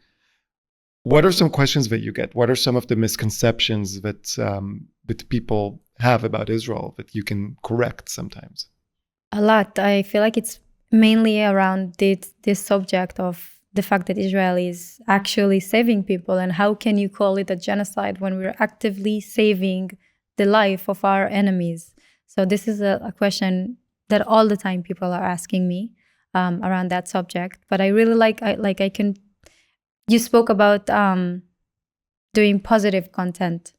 What are some questions that you get? What are some of the misconceptions that people have about Israel that you can correct sometimes? A lot. I feel like it's mainly around this subject of the fact that Israel is actually saving people, and how can you call it a genocide when we're actively saving the life of our enemies? So this is a question that all the time people are asking me around that subject. But I really you spoke about doing positive content,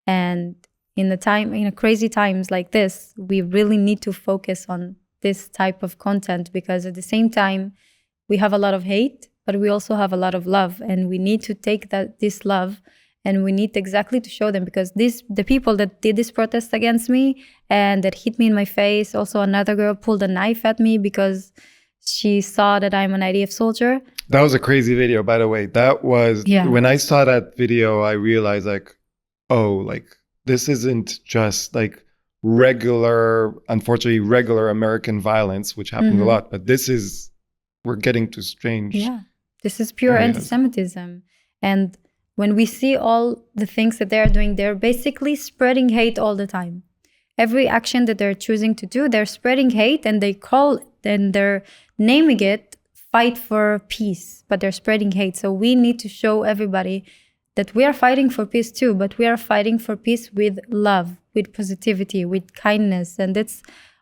and in crazy times like this, we really need to focus on this type of content, because at the same time, we have a lot of hate, but we also have a lot of love, and we need to take this love, and we need exactly to show them, because the people that did this protest against me and that hit me in my face, also another girl pulled a knife at me because she saw that I'm an IDF soldier. That was a crazy video, by the way. That was, when I saw that video, I realized this isn't just unfortunately regular American violence, which happens a lot, but we're getting to strange. Yeah, this is pure anti-Semitism. And when we see all the things that they're doing, they're basically spreading hate all the time. Every action that they're choosing to do, they're spreading hate, and they're naming it fight for peace, but they're spreading hate. So we need to show everybody that we are fighting for peace too, but we are fighting for peace with love, with positivity, with kindness. And that's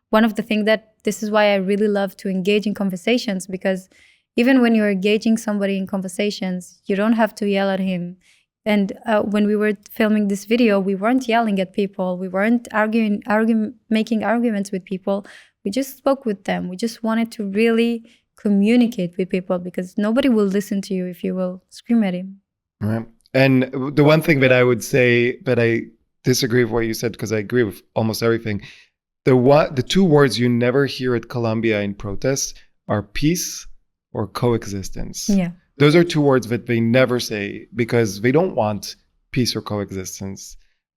one of the things this is why I really love to engage in conversations, because even when you're engaging somebody in conversations, you don't have to yell at him. And when we were filming this video, we weren't yelling at people. We weren't making arguments with people. We just spoke with them. We just wanted to really communicate with people, because nobody will listen to you if you will scream at him. Right. And the one thing that I would say that I disagree with what you said, because I agree with almost everything. The two words you never hear at Colombia in protests are peace or coexistence. Yeah. Those are two words that they never say, because they don't want peace or coexistence.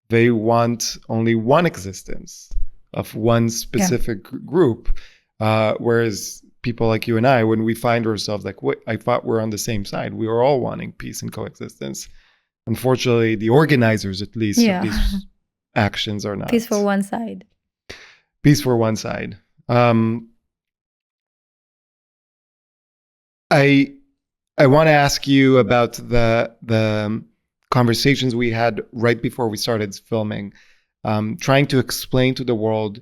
They want only one existence of one specific group. Whereas people like you and I, when we find ourselves like, what, I thought we're on the same side. We were all wanting peace and coexistence. Unfortunately, the organizers, at least, of these actions are not. Peace for one side. Peace for one side. I want to ask you about the conversations we had right before we started filming, trying to explain to the world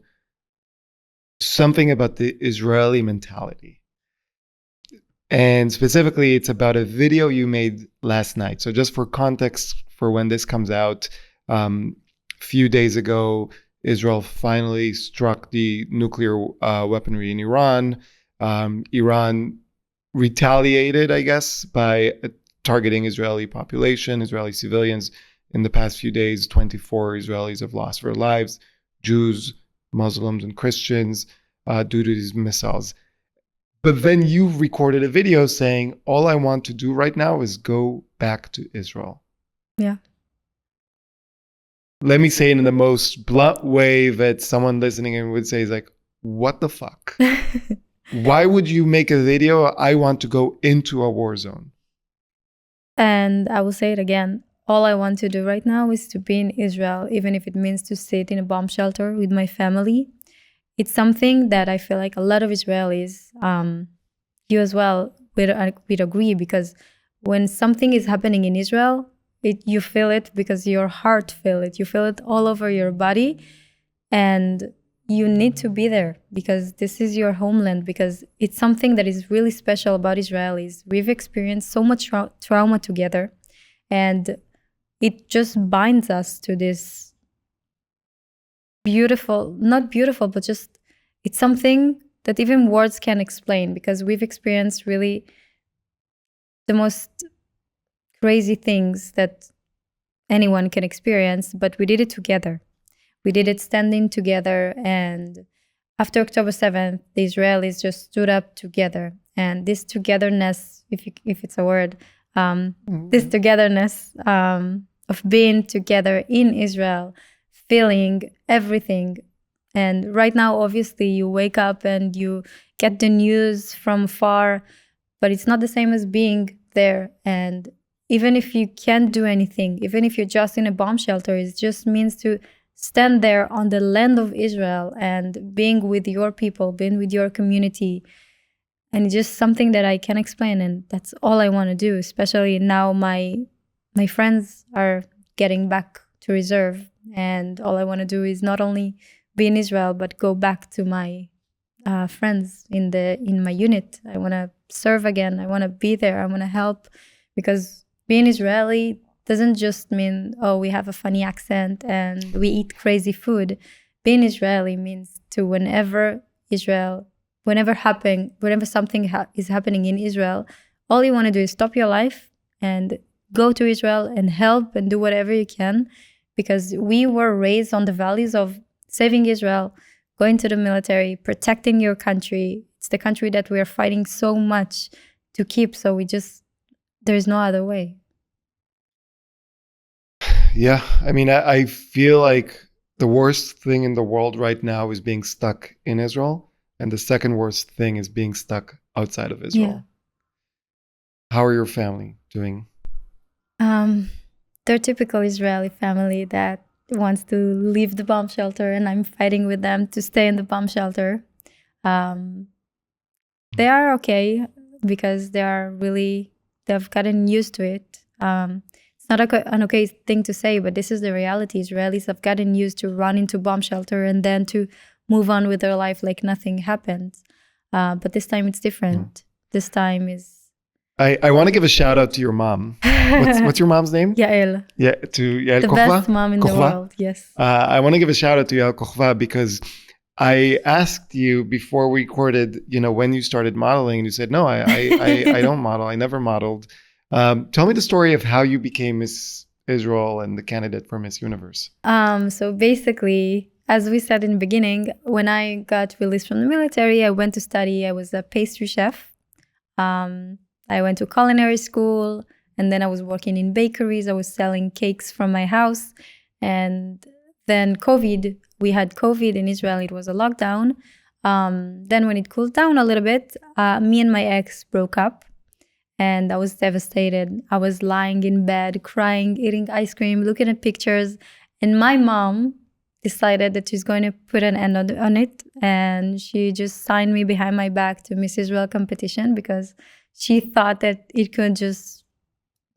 something about the Israeli mentality. And specifically, it's about a video you made last night. So just for context, for when this comes out, a few days ago, Israel finally struck the nuclear weaponry in Iran. Iran retaliated, I guess, by targeting Israeli population, Israeli civilians. In the past few days, 24 Israelis have lost their lives, Jews, Muslims, and Christians, due to these missiles. But then you recorded a video saying, all I want to do right now is go back to Israel. Yeah. Let me say it in the most blunt way that someone listening in would say is like, what the fuck? Why would you make a video, I want to go into a war zone? And I will say it again. All I want to do right now is to be in Israel, even if it means to sit in a bomb shelter with my family. It's something that I feel like a lot of Israelis, you as well, would agree, because when something is happening in Israel, you feel it because your heart feels it. You feel it all over your body, and you need to be there because this is your homeland, because it's something that is really special about Israelis. We've experienced so much trauma together, and it just binds us to this beautiful, not beautiful, but just it's something that even words can't explain, because we've experienced really the most crazy things that anyone can experience, but we did it together. We did it standing together, and after October 7th, the Israelis just stood up together. And this togetherness, if it's a word, this togetherness of being together in Israel, feeling everything. And right now, obviously, you wake up and you get the news from far, but it's not the same as being there. And even if you can't do anything, even if you're just in a bomb shelter, it just means to stand there on the land of Israel and being with your people, being with your community. And it's just something that I can't explain. And that's all I want to do, especially now my friends are getting back to reserve. And all I want to do is not only be in Israel, but go back to my friends in my unit. I want to serve again. I want to be there. I want to help, because being Israeli doesn't just mean, oh, we have a funny accent and we eat crazy food. Being Israeli means to whenever something is happening in Israel, all you want to do is stop your life and go to Israel and help and do whatever you can, because we were raised on the values of saving Israel, going to the military, protecting your country. It's the country that we are fighting so much to keep. So there's no other way. Yeah, I mean, I feel like the worst thing in the world right now is being stuck in Israel. And the second worst thing is being stuck outside of Israel. Yeah. How are your family doing? They're typical Israeli family that wants to leave the bomb shelter, and I'm fighting with them to stay in the bomb shelter. They are okay because they've gotten used to it. It's not an okay thing to say, but this is the reality. Israelis have gotten used to run into bomb shelter and then to move on with their life like nothing happened. But this time it's different. this time is I want to give a shout out to your mom. What's your mom's name? Yael, Yeah, to Yael the Cochva? best mom in the Cochva? world. Yes. I want to give a shout out to Yael Cochva because I asked you before we recorded, when you started modeling, and you said, no, I don't model. I never modeled. Tell me the story of how you became Miss Israel and the candidate for Miss Universe. So basically, as we said in the beginning, when I got released from the military, I went to study. I was a pastry chef. I went to culinary school, and then I was working in bakeries. I was selling cakes from my house. And then we had COVID in Israel. It was a lockdown. Then when it cooled down a little bit, me and my ex broke up. And I was devastated. I was lying in bed, crying, eating ice cream, looking at pictures. And my mom decided that she's going to put an end on it. And she just signed me behind my back to Miss Israel competition because she thought that it could just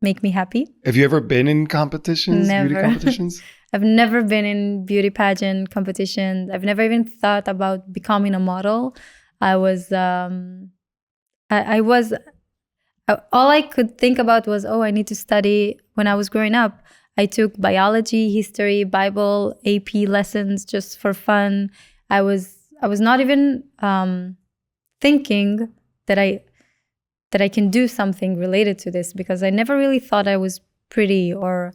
make me happy. Have you ever been in competitions? Never. Beauty competitions? I've never been in beauty pageant competitions. I've never even thought about becoming a model. All I could think about was, I need to study. When I was growing up, I took biology, history, Bible, AP lessons just for fun. I was not even thinking that I can do something related to this because I never really thought I was pretty or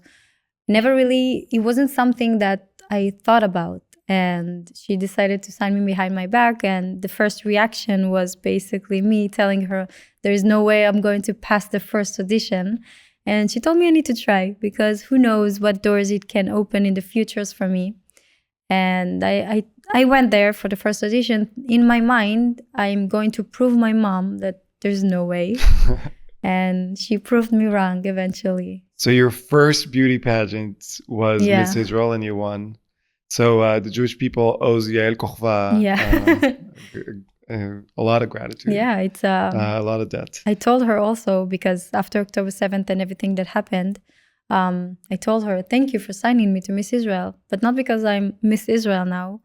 it wasn't something that I thought about. And she decided to sign me behind my back. And the first reaction was basically me telling her, there is no way I'm going to pass the first audition. And she told me I need to try because who knows what doors it can open in the futures for me. And I went there for the first audition. In my mind, I'm going to prove my mom that there's no way. And she proved me wrong eventually. So your first beauty pageant was Miss Israel and you won. So the Jewish people owes Yael Cochva a lot of gratitude. Yeah, it's a lot of debt. I told her also because after October 7th and everything that happened, I told her, thank you for signing me to Miss Israel. But not because I'm Miss Israel now.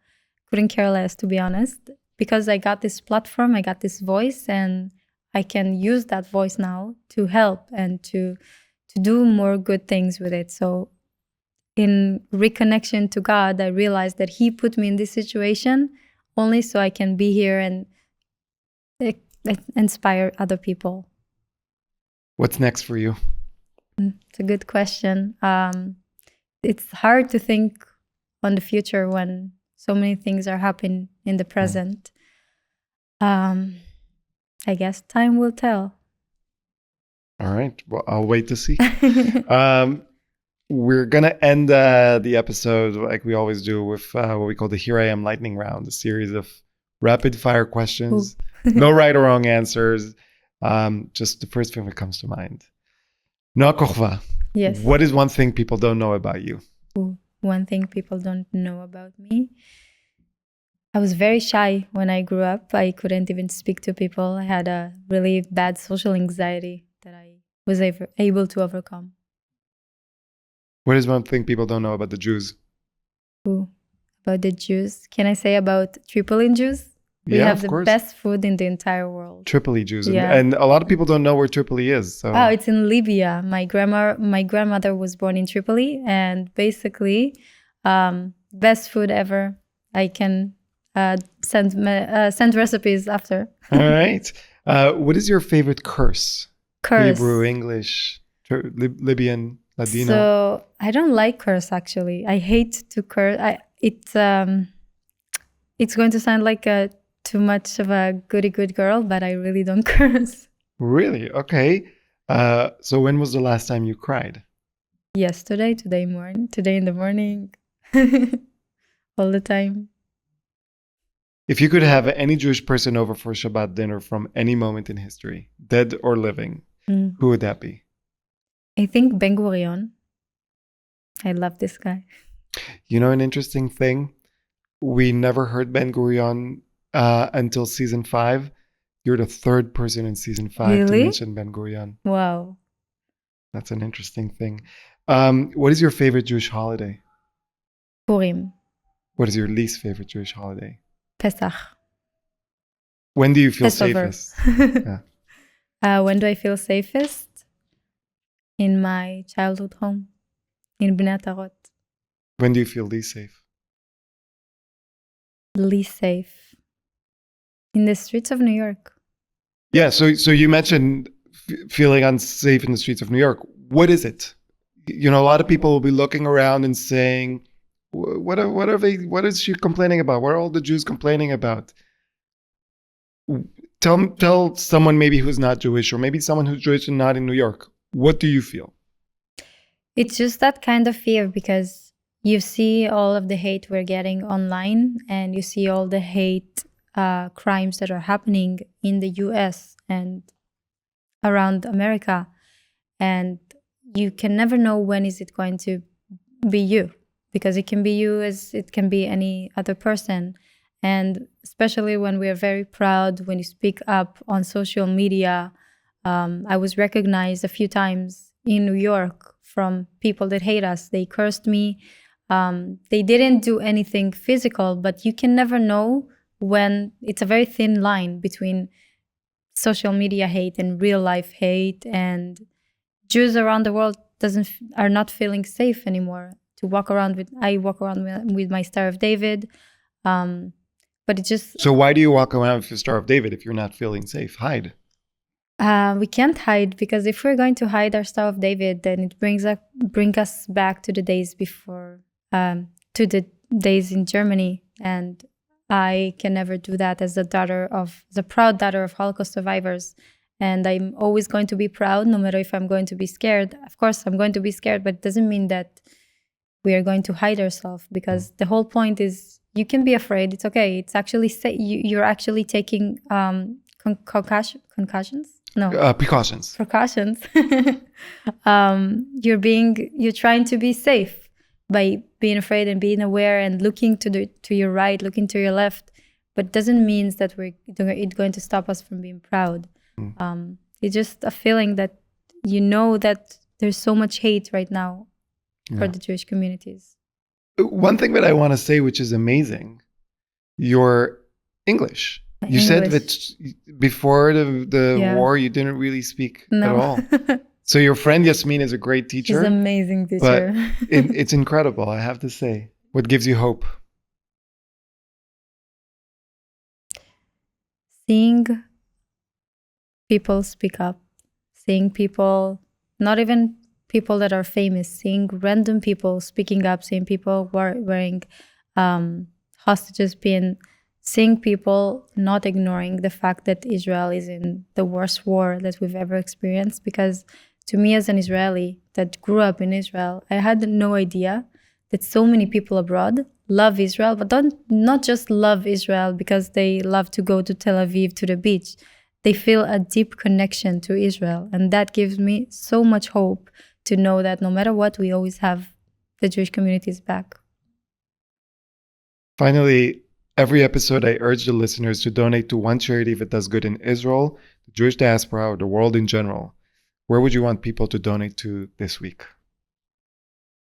Couldn't care less, to be honest. Because I got this platform, I got this voice, and I can use that voice now to help and to do more good things with it. So in reconnection to God, I realized that He put me in this situation only so I can be here and inspire other people. What's next for you? It's a good question. It's hard to think on the future when so many things are happening in the present. I guess time will tell. All right. Well, I'll wait to see. We're going to end the episode like we always do with what we call the Here I Am Lightning Round, a series of rapid fire questions. No right or wrong answers. Just the first thing that comes to mind. Noa Cochva. Yes. What is one thing people don't know about you? One thing people don't know about me? I was very shy when I grew up. I couldn't even speak to people. I had a really bad social anxiety that I was able to overcome. What is one thing people don't know about the Jews? About the Jews? Can I say about Tripoli Jews? We have the best food in the entire world. Tripoli Jews. Yeah. And a lot of people don't know where Tripoli is. So. Oh, it's in Libya. My grandmother was born in Tripoli, and basically, best food ever. I can send recipes after. All right. What is your favorite curse? Hebrew, English, Libyan, Ladino? So I don't like curse, actually. I hate to curse. It's going to sound like too much of a good girl, but I really don't curse. Really? Okay. So when was the last time you cried? Yesterday, today in the morning, all the time. If you could have any Jewish person over for Shabbat dinner from any moment in history, dead or living, who would that be? I think Ben Gurion. I love this guy. You know an interesting thing? We never heard Ben Gurion until season 5. You're the third person in season 5 to mention Ben Gurion. Wow. That's an interesting thing. What is your favorite Jewish holiday? Purim. What is your least favorite Jewish holiday? Pesach. When do you feel Passover. safest? When do I feel safest? In my childhood home, in Bnei Tarot. When do you feel least safe? Least safe. In the streets of New York. Yeah, so you mentioned feeling unsafe in the streets of New York. What is it? You know, a lot of people will be looking around and saying, what is she complaining about? What are all the Jews complaining about? Tell someone maybe who's not Jewish, or maybe someone who's Jewish and not in New York. What do you feel? It's just that kind of fear, because you see all of the hate we're getting online, and you see all the hate crimes that are happening in the US and around America. And you can never know when is it going to be you, because it can be you as it can be any other person. And especially when we are very proud, when you speak up on social media. I was recognized a few times in New York from people that hate us. They cursed me. They didn't do anything physical, but you can never know when. It's a very thin line between social media hate and real life hate. And Jews around the world are not feeling safe anymore to walk around with. I walk around with my Star of David. But it just... So why do you walk around with your Star of David if you're not feeling safe? Hide. We can't hide, because if we're going to hide our Star of David, then it bring us back to the days before, to the days in Germany. And I can never do that as the proud daughter of Holocaust survivors. And I'm always going to be proud, no matter if I'm going to be scared. Of course, I'm going to be scared, but it doesn't mean that we are going to hide ourselves, because the whole point is, you can be afraid. It's okay. It's actually you're actually taking concussions. No, precautions. Precautions. You're trying to be safe by being afraid and being aware and looking to your right, looking to your left. But it doesn't mean that it's going to stop us from being proud. It's just a feeling that you know that there's so much hate right now for the Jewish communities. One thing that I want to say, which is amazing, your English. You said that before the war, you didn't really speak at all. So your friend Yasmin is a great teacher. She's an amazing teacher. But it's incredible, I have to say. What gives you hope? Seeing people speak up. Seeing people, not even people that are famous, seeing random people speaking up, seeing people wearing hostages seeing people not ignoring the fact that Israel is in the worst war that we've ever experienced. Because to me, as an Israeli that grew up in Israel, I had no idea that so many people abroad love Israel, but not just love Israel because they love to go to Tel Aviv to the beach. They feel a deep connection to Israel. And that gives me so much hope to know that no matter what, we always have the Jewish communities back. Finally, every episode I urge the listeners to donate to one charity that does good in Israel, the Jewish diaspora, or the world in general. Where would you want people to donate to this week?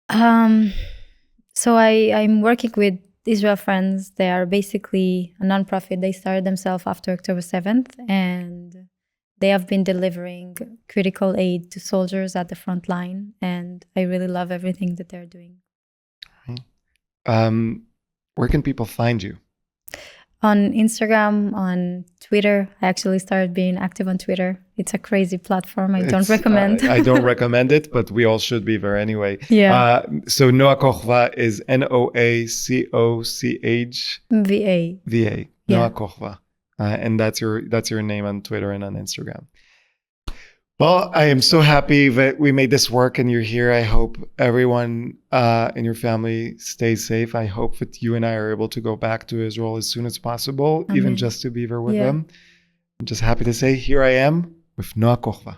So I'm working with Israel Friends. They are basically a nonprofit. They started themselves after October 7th, and they have been delivering critical aid to soldiers at the front line. And I really love everything that they're doing. Where can people find you? On Instagram, on Twitter. I actually started being active on Twitter. It's a crazy platform. I don't recommend. I don't recommend it, but we all should be there anyway. Yeah. So Noa Cochva is Noacochva. VA. Noa Cochva. And that's your name on Twitter and on Instagram. Well, I am so happy that we made this work and you're here. I hope everyone in your family stays safe. I hope that you and I are able to go back to Israel as soon as possible, even just to be there with them. I'm just happy to say, here I am with Noa Cochva.